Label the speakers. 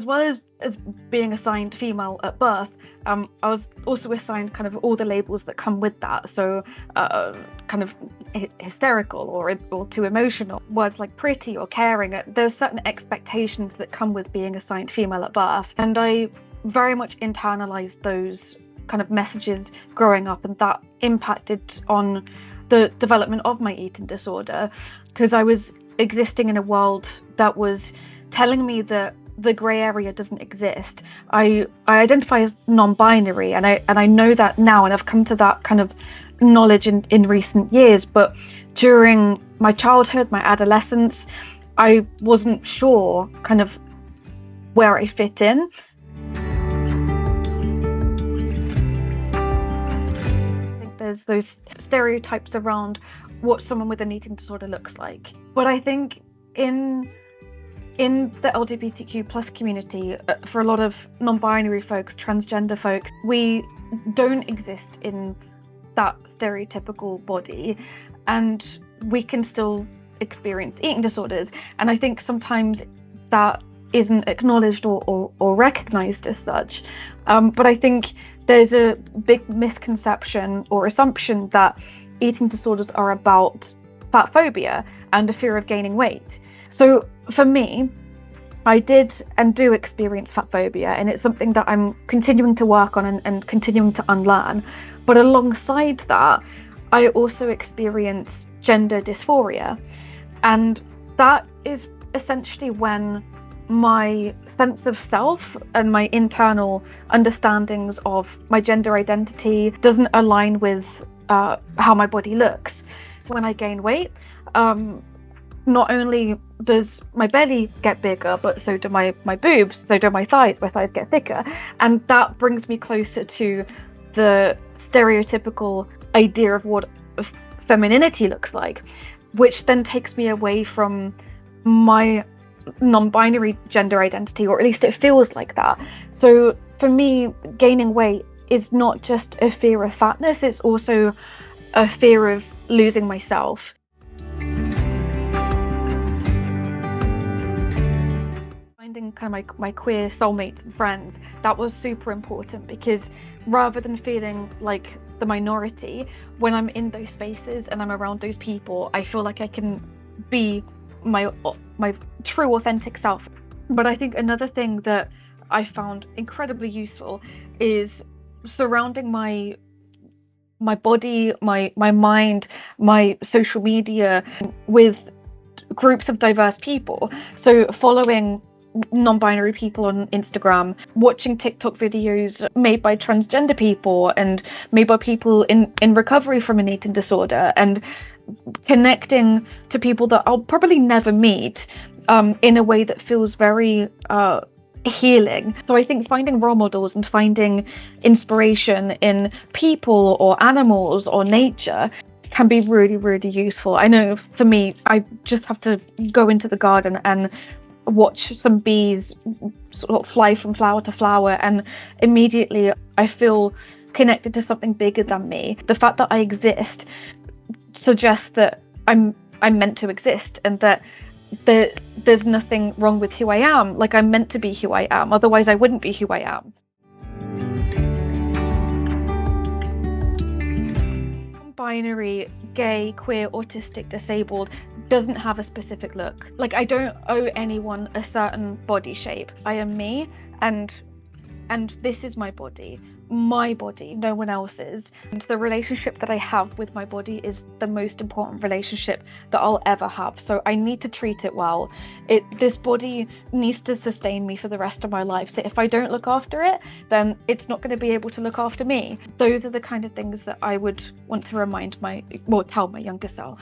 Speaker 1: as well as being assigned female at birth, I was also assigned kind of all the labels that come with that. So kind of hysterical or too emotional, words like pretty or caring. There's certain expectations that come with being assigned female at birth, and I very much internalized those kind of messages growing up, and that impacted on the development of my eating disorder, because I was existing in a world that was telling me that the grey area doesn't exist. I identify as non-binary, and I know that now, and I've come to that kind of knowledge in recent years. But during my childhood, my adolescence, I wasn't sure kind of where I fit in. I think there's those stereotypes around what someone with an eating disorder looks like. But I think in the LGBTQ plus community, for a lot of non-binary folks, transgender folks, we don't exist in that stereotypical body, and we can still experience eating disorders. And I think sometimes that isn't acknowledged or recognized as such. But I think there's a big misconception or assumption that eating disorders are about fat phobia and a fear of gaining weight. So for me, I did and do experience fat phobia, and it's something that I'm continuing to work on and continuing to unlearn. But alongside that, I also experience gender dysphoria, and that is essentially when my sense of self and my internal understandings of my gender identity doesn't align with how my body looks. So when I gain weight, not only does my belly get bigger, but so do my boobs, so do my thighs get thicker. And that brings me closer to the stereotypical idea of what femininity looks like, which then takes me away from my non-binary gender identity, or at least it feels like that. So for me, gaining weight is not just a fear of fatness, it's also a fear of losing myself. Finding kind of my queer soulmates and friends, that was super important, because rather than feeling like the minority, when I'm in those spaces and I'm around those people, I feel like I can be my true authentic self. But I think another thing that I found incredibly useful is surrounding my body, my mind, my social media with groups of diverse people. So following non-binary people on Instagram, watching TikTok videos made by transgender people and made by people in recovery from an eating disorder, and connecting to people that I'll probably never meet in a way that feels very healing. So I think finding role models and finding inspiration in people or animals or nature can be really, really useful. I know for me, I just have to go into the garden and watch some bees sort of fly from flower to flower, and immediately I feel connected to something bigger than me. The fact that I exist suggests that I'm meant to exist, and that there's nothing wrong with who I am. Like, I'm meant to be who I am, otherwise I wouldn't be who I am. Non-binary, gay, queer, autistic, disabled doesn't have a specific look. Like, I don't owe anyone a certain body shape. I am me, and this is my body, no one else's. And the relationship that I have with my body is the most important relationship that I'll ever have. So I need to treat it well. This body needs to sustain me for the rest of my life. So if I don't look after it, then it's not going to be able to look after me. Those are the kind of things that I would want to tell my younger self.